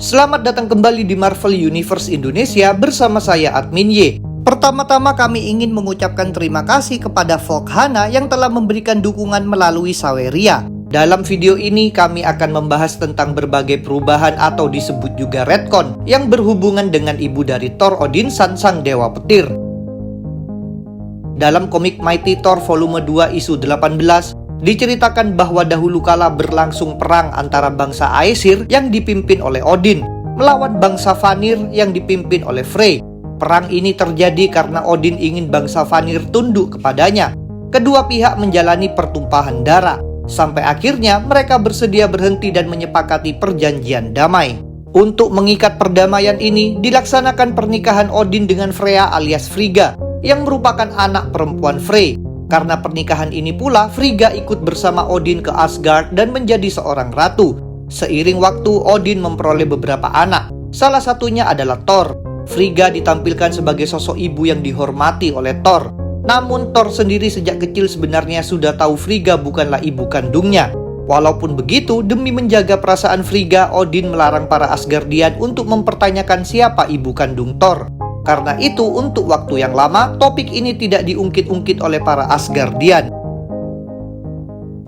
Selamat datang kembali di Marvel Universe Indonesia bersama saya Admin Y. Pertama-tama kami ingin mengucapkan terima kasih kepada Volkhana yang telah memberikan dukungan melalui Saweria. Dalam video ini kami akan membahas tentang berbagai perubahan atau disebut juga retcon yang berhubungan dengan ibu dari Thor, Odinson, sang dewa petir. Dalam komik Mighty Thor volume 2 isu 18, diceritakan bahwa dahulu kala berlangsung perang antara bangsa Aesir yang dipimpin oleh Odin melawan bangsa Vanir yang dipimpin oleh Frey. Perang ini terjadi karena Odin ingin bangsa Vanir tunduk kepadanya. Kedua pihak menjalani pertumpahan darah, sampai akhirnya mereka bersedia berhenti dan menyepakati perjanjian damai. Untuk mengikat perdamaian ini, dilaksanakan pernikahan Odin dengan Freya alias Frigga, yang merupakan anak perempuan Frey. Karena pernikahan ini pula, Frigga ikut bersama Odin ke Asgard dan menjadi seorang ratu. Seiring waktu, Odin memperoleh beberapa anak. Salah satunya adalah Thor. Frigga ditampilkan sebagai sosok ibu yang dihormati oleh Thor. Namun Thor sendiri sejak kecil sebenarnya sudah tahu Frigga bukanlah ibu kandungnya. Walaupun begitu, demi menjaga perasaan Frigga, Odin melarang para Asgardian untuk mempertanyakan siapa ibu kandung Thor. Karena itu, untuk waktu yang lama, topik ini tidak diungkit-ungkit oleh para Asgardian.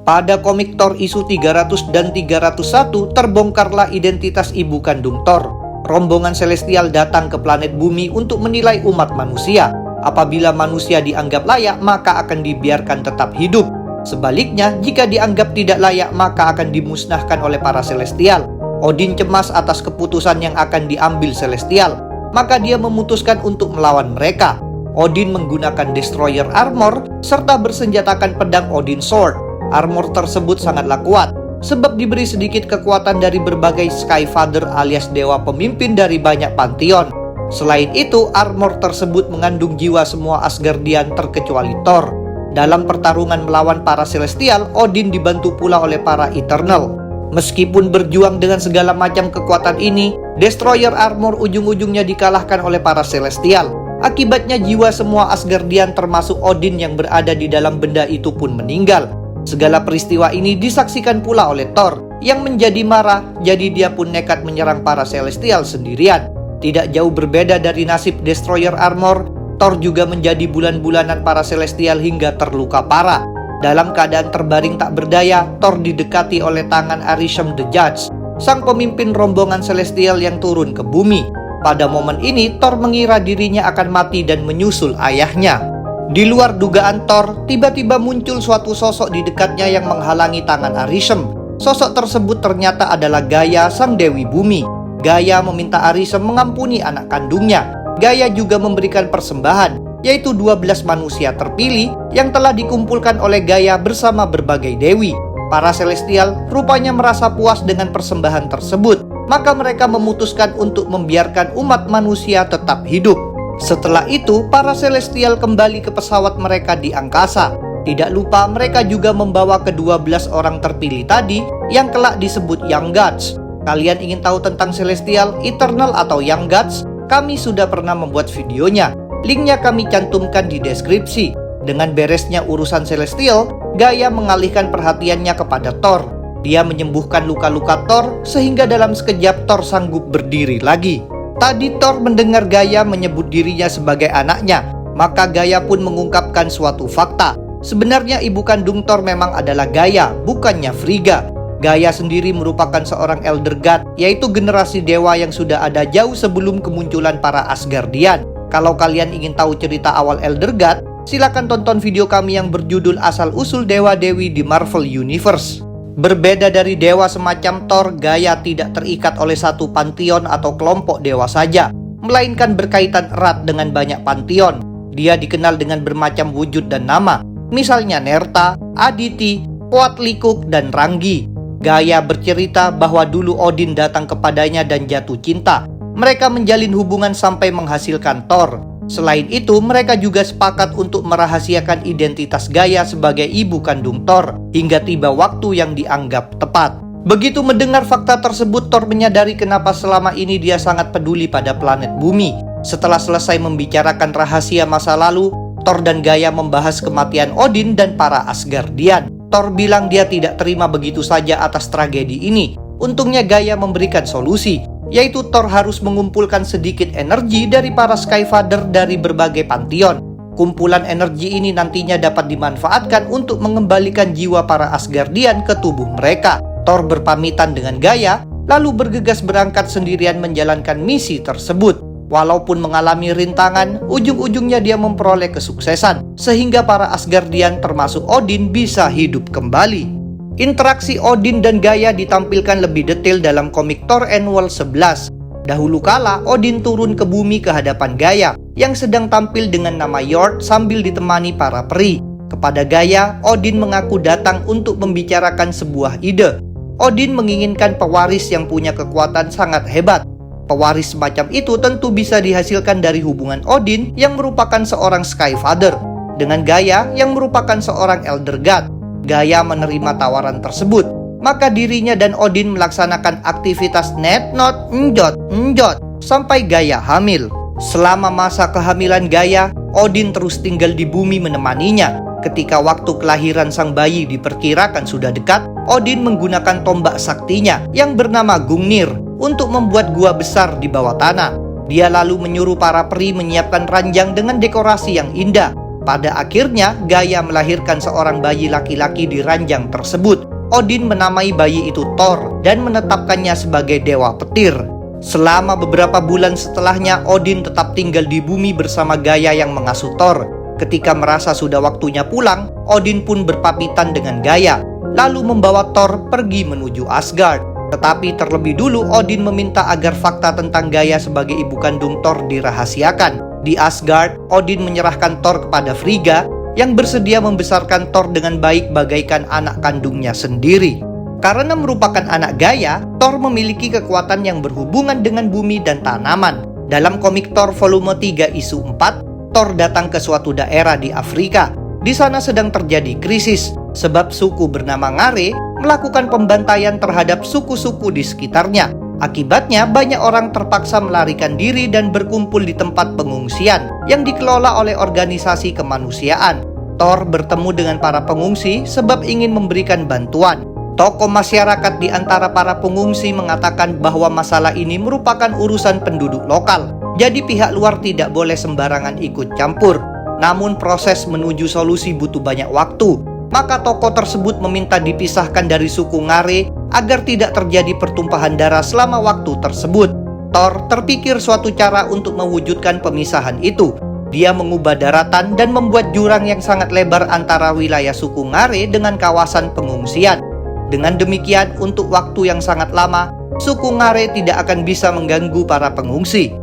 Pada komik Thor isu 300 dan 301, terbongkarlah identitas ibu kandung Thor. Rombongan Celestial datang ke planet bumi untuk menilai umat manusia. Apabila manusia dianggap layak, maka akan dibiarkan tetap hidup. Sebaliknya, jika dianggap tidak layak, maka akan dimusnahkan oleh para Celestial. Odin cemas atas keputusan yang akan diambil Celestial. Maka dia memutuskan untuk melawan mereka. Odin menggunakan Destroyer Armor serta bersenjatakan pedang Odin Sword. Armor tersebut sangatlah kuat, sebab diberi sedikit kekuatan dari berbagai Sky Father alias dewa pemimpin dari banyak pantheon. Selain itu, armor tersebut mengandung jiwa semua Asgardian terkecuali Thor. Dalam pertarungan melawan para Celestial, Odin dibantu pula oleh para Eternal. Meskipun berjuang dengan segala macam kekuatan ini, Destroyer Armor ujung-ujungnya dikalahkan oleh para Celestial. Akibatnya jiwa semua Asgardian termasuk Odin yang berada di dalam benda itu pun meninggal. Segala peristiwa ini disaksikan pula oleh Thor, yang menjadi marah, jadi dia pun nekat menyerang para Celestial sendirian. Tidak jauh berbeda dari nasib Destroyer Armor, Thor juga menjadi bulan-bulanan para Celestial hingga terluka parah. Dalam keadaan terbaring tak berdaya, Thor didekati oleh tangan Arishem the Judge, sang pemimpin rombongan Celestial yang turun ke bumi. Pada momen ini, Thor mengira dirinya akan mati dan menyusul ayahnya. Di luar dugaan Thor, tiba-tiba muncul suatu sosok di dekatnya yang menghalangi tangan Arishem. Sosok tersebut ternyata adalah Gaia, sang Dewi Bumi. Gaia meminta Arishem mengampuni anak kandungnya. Gaia juga memberikan persembahan, yaitu 12 manusia terpilih yang telah dikumpulkan oleh Gaia bersama berbagai dewi. Para Celestial rupanya merasa puas dengan persembahan tersebut, maka mereka memutuskan untuk membiarkan umat manusia tetap hidup. Setelah itu, para Celestial kembali ke pesawat mereka di angkasa. Tidak lupa mereka juga membawa ke-12 orang terpilih tadi yang kelak disebut Young Gods. Kalian ingin tahu tentang Celestial, Eternal atau Young Gods? Kami sudah pernah membuat videonya. Linknya kami cantumkan di deskripsi. Dengan beresnya urusan Celestial, Gaia mengalihkan perhatiannya kepada Thor. Dia menyembuhkan luka-luka Thor sehingga dalam sekejap Thor sanggup berdiri lagi. Tadi Thor mendengar Gaia menyebut dirinya sebagai anaknya, maka Gaia pun mengungkapkan suatu fakta. Sebenarnya ibu kandung Thor memang adalah Gaia, bukannya Frigga. Gaia sendiri merupakan seorang Elder God, yaitu generasi dewa yang sudah ada jauh sebelum kemunculan para Asgardian. Kalau kalian ingin tahu cerita awal Elder God, silakan tonton video kami yang berjudul Asal-Usul Dewa-Dewi di Marvel Universe. Berbeda dari dewa semacam Thor, Gaia tidak terikat oleh satu pantheon atau kelompok dewa saja, melainkan berkaitan erat dengan banyak pantheon. Dia dikenal dengan bermacam wujud dan nama, misalnya Nerta, Aditi, Coatlicue, dan Rangi. Gaia bercerita bahwa dulu Odin datang kepadanya dan jatuh cinta. Mereka menjalin hubungan sampai menghasilkan Thor. Selain itu, mereka juga sepakat untuk merahasiakan identitas Gaia sebagai ibu kandung Thor hingga tiba waktu yang dianggap tepat. Begitu mendengar fakta tersebut, Thor menyadari kenapa selama ini dia sangat peduli pada planet bumi. Setelah selesai membicarakan rahasia masa lalu, Thor dan Gaia membahas kematian Odin dan para Asgardian. Thor bilang dia tidak terima begitu saja atas tragedi ini. Untungnya Gaia memberikan solusi, yaitu Thor harus mengumpulkan sedikit energi dari para Skyfather dari berbagai pantheon. Kumpulan energi ini nantinya dapat dimanfaatkan untuk mengembalikan jiwa para Asgardian ke tubuh mereka. Thor berpamitan dengan Gaia, lalu bergegas berangkat sendirian menjalankan misi tersebut. Walaupun mengalami rintangan, ujung-ujungnya dia memperoleh kesuksesan, sehingga para Asgardian termasuk Odin bisa hidup kembali. Interaksi Odin dan Gaia ditampilkan lebih detail dalam komik Thor Annual 11. Dahulu kala, Odin turun ke bumi ke hadapan Gaia, yang sedang tampil dengan nama Yord sambil ditemani para peri. Kepada Gaia, Odin mengaku datang untuk membicarakan sebuah ide. Odin menginginkan pewaris yang punya kekuatan sangat hebat. Pewaris semacam itu tentu bisa dihasilkan dari hubungan Odin yang merupakan seorang Skyfather dengan Gaia yang merupakan seorang Elder God. Gaia menerima tawaran tersebut, maka dirinya dan Odin melaksanakan aktivitas net not njot sampai Gaia hamil. Selama masa kehamilan Gaia, Odin terus tinggal di bumi menemaninya. Ketika waktu kelahiran sang bayi diperkirakan sudah dekat, Odin menggunakan tombak saktinya yang bernama Gungnir untuk membuat gua besar di bawah tanah. Dia lalu menyuruh para peri menyiapkan ranjang dengan dekorasi yang indah. Pada akhirnya, Gaia melahirkan seorang bayi laki-laki di ranjang tersebut. Odin menamai bayi itu Thor dan menetapkannya sebagai dewa petir. Selama beberapa bulan setelahnya, Odin tetap tinggal di bumi bersama Gaia yang mengasuh Thor. Ketika merasa sudah waktunya pulang, Odin pun berpamitan dengan Gaia, lalu membawa Thor pergi menuju Asgard. Tetapi terlebih dulu Odin meminta agar fakta tentang Gaia sebagai ibu kandung Thor dirahasiakan. Di Asgard, Odin menyerahkan Thor kepada Frigga yang bersedia membesarkan Thor dengan baik bagaikan anak kandungnya sendiri. Karena merupakan anak Gaia, Thor memiliki kekuatan yang berhubungan dengan bumi dan tanaman. Dalam komik Thor volume 3 isu 4, Thor datang ke suatu daerah di Afrika. Di sana sedang terjadi krisis, sebab suku bernama Ngare melakukan pembantaian terhadap suku-suku di sekitarnya. Akibatnya, banyak orang terpaksa melarikan diri dan berkumpul di tempat pengungsian yang dikelola oleh organisasi kemanusiaan. Thor bertemu dengan para pengungsi sebab ingin memberikan bantuan. Tokoh masyarakat di antara para pengungsi mengatakan bahwa masalah ini merupakan urusan penduduk lokal, jadi pihak luar tidak boleh sembarangan ikut campur. Namun proses menuju solusi butuh banyak waktu. Maka tokoh tersebut meminta dipisahkan dari suku Ngare agar tidak terjadi pertumpahan darah selama waktu tersebut. Thor terpikir suatu cara untuk mewujudkan pemisahan itu. Dia mengubah daratan dan membuat jurang yang sangat lebar antara wilayah suku Ngare dengan kawasan pengungsian. Dengan demikian, untuk waktu yang sangat lama, suku Ngare tidak akan bisa mengganggu para pengungsi.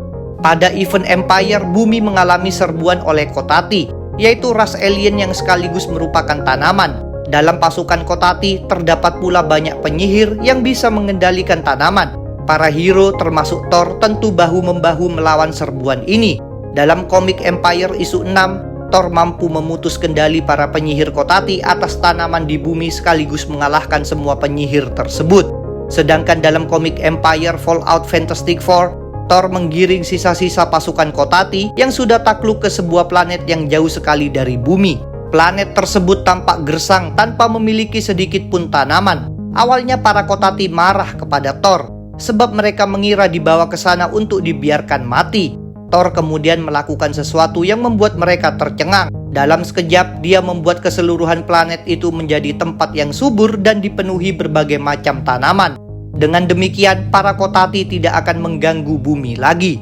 Pada event Empire, bumi mengalami serbuan oleh Kotati, yaitu ras alien yang sekaligus merupakan tanaman. Dalam pasukan Kotati, terdapat pula banyak penyihir yang bisa mengendalikan tanaman. Para hero termasuk Thor tentu bahu-membahu melawan serbuan ini. Dalam komik Empire isu 6, Thor mampu memutus kendali para penyihir Kotati atas tanaman di bumi sekaligus mengalahkan semua penyihir tersebut. Sedangkan dalam komik Empire Fallout Fantastic Four, Thor menggiring sisa-sisa pasukan Kotati yang sudah takluk ke sebuah planet yang jauh sekali dari bumi. Planet tersebut tampak gersang tanpa memiliki sedikit pun tanaman. Awalnya para Kotati marah kepada Thor, sebab mereka mengira dibawa ke sana untuk dibiarkan mati. Thor kemudian melakukan sesuatu yang membuat mereka tercengang. Dalam sekejap, dia membuat keseluruhan planet itu menjadi tempat yang subur dan dipenuhi berbagai macam tanaman. Dengan demikian, para Kotati tidak akan mengganggu bumi lagi.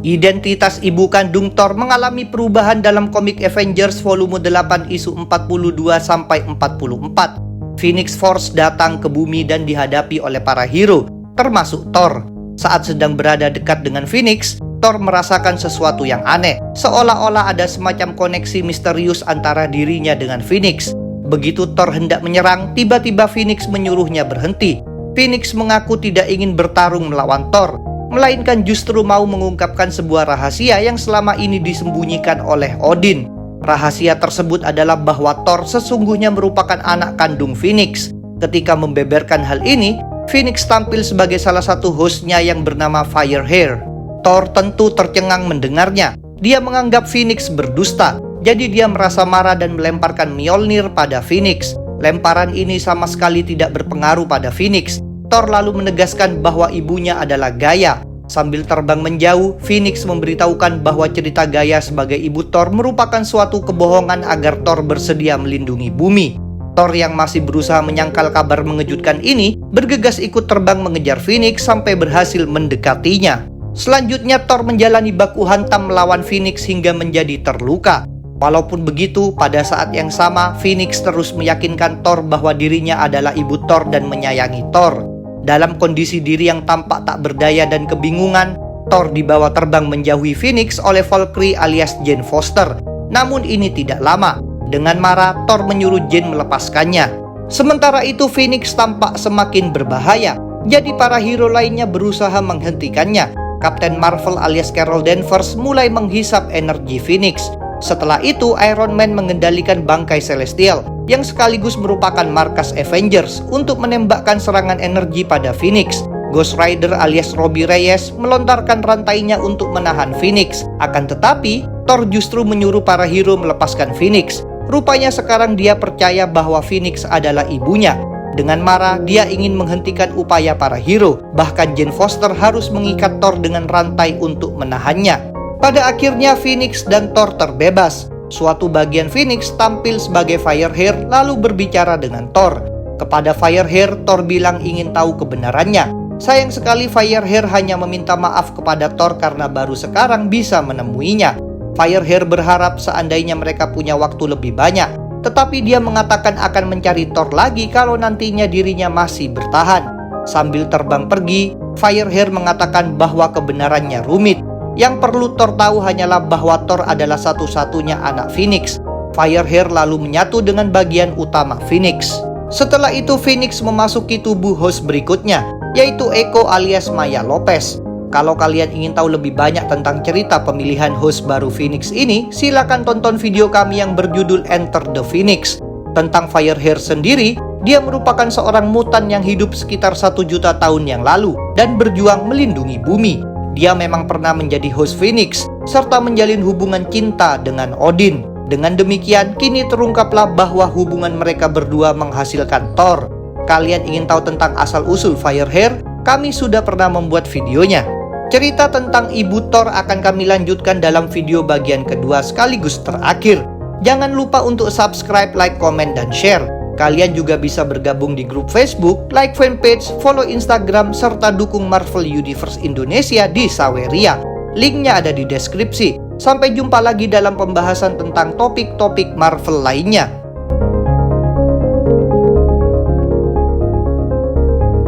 Identitas ibu kandung Thor mengalami perubahan dalam komik Avengers volume 8 isu 42-44. Phoenix Force datang ke bumi dan dihadapi oleh para hero, termasuk Thor. Saat sedang berada dekat dengan Phoenix, Thor merasakan sesuatu yang aneh, seolah-olah ada semacam koneksi misterius antara dirinya dengan Phoenix. Begitu Thor hendak menyerang, tiba-tiba Phoenix menyuruhnya berhenti. Phoenix mengaku tidak ingin bertarung melawan Thor, melainkan justru mau mengungkapkan sebuah rahasia yang selama ini disembunyikan oleh Odin. Rahasia tersebut adalah bahwa Thor sesungguhnya merupakan anak kandung Phoenix. Ketika membeberkan hal ini, Phoenix tampil sebagai salah satu hostnya yang bernama Firehair. Thor tentu tercengang mendengarnya. Dia menganggap Phoenix berdusta. Jadi dia merasa marah dan melemparkan Mjolnir pada Phoenix. Lemparan ini sama sekali tidak berpengaruh pada Phoenix. Thor lalu menegaskan bahwa ibunya adalah Gaia. Sambil terbang menjauh, Phoenix memberitahukan bahwa cerita Gaia sebagai ibu Thor merupakan suatu kebohongan agar Thor bersedia melindungi bumi. Thor yang masih berusaha menyangkal kabar mengejutkan ini, bergegas ikut terbang mengejar Phoenix sampai berhasil mendekatinya. Selanjutnya, Thor menjalani baku hantam melawan Phoenix hingga menjadi terluka. Walaupun begitu, pada saat yang sama, Phoenix terus meyakinkan Thor bahwa dirinya adalah ibu Thor dan menyayangi Thor. Dalam kondisi diri yang tampak tak berdaya dan kebingungan, Thor dibawa terbang menjauhi Phoenix oleh Valkyrie alias Jane Foster. Namun ini tidak lama. Dengan marah, Thor menyuruh Jane melepaskannya. Sementara itu, Phoenix tampak semakin berbahaya. Jadi para hero lainnya berusaha menghentikannya. Kapten Marvel alias Carol Danvers mulai menghisap energi Phoenix. Setelah itu, Iron Man mengendalikan bangkai Celestial, yang sekaligus merupakan markas Avengers, untuk menembakkan serangan energi pada Phoenix. Ghost Rider alias Robbie Reyes melontarkan rantainya untuk menahan Phoenix. Akan tetapi, Thor justru menyuruh para hero melepaskan Phoenix. Rupanya sekarang dia percaya bahwa Phoenix adalah ibunya. Dengan marah, dia ingin menghentikan upaya para hero. Bahkan Jane Foster harus mengikat Thor dengan rantai untuk menahannya. Pada akhirnya Phoenix dan Thor terbebas. Suatu bagian Phoenix tampil sebagai Firehair lalu berbicara dengan Thor. Kepada Firehair, Thor bilang ingin tahu kebenarannya. Sayang sekali Firehair hanya meminta maaf kepada Thor karena baru sekarang bisa menemuinya. Firehair berharap seandainya mereka punya waktu lebih banyak. Tetapi dia mengatakan akan mencari Thor lagi kalau nantinya dirinya masih bertahan. Sambil terbang pergi, Firehair mengatakan bahwa kebenarannya rumit. Yang perlu Thor tahu hanyalah bahwa Thor adalah satu-satunya anak Phoenix. Firehair lalu menyatu dengan bagian utama Phoenix. Setelah itu Phoenix memasuki tubuh host berikutnya, yaitu Echo alias Maya Lopez. Kalau kalian ingin tahu lebih banyak tentang cerita pemilihan host baru Phoenix ini, silakan tonton video kami yang berjudul Enter the Phoenix. Tentang Firehair sendiri, dia merupakan seorang mutan yang hidup sekitar 1 juta tahun yang lalu dan berjuang melindungi bumi. Dia memang pernah menjadi host Phoenix, serta menjalin hubungan cinta dengan Odin. Dengan demikian, kini terungkaplah bahwa hubungan mereka berdua menghasilkan Thor. Kalian ingin tahu tentang asal-usul Firehair? Kami sudah pernah membuat videonya. Cerita tentang ibu Thor akan kami lanjutkan dalam video bagian kedua sekaligus terakhir. Jangan lupa untuk subscribe, like, komen, dan share. Kalian juga bisa bergabung di grup Facebook, like fanpage, follow Instagram, serta dukung Marvel Universe Indonesia di Saweria. Linknya ada di deskripsi. Sampai jumpa lagi dalam pembahasan tentang topik-topik Marvel lainnya.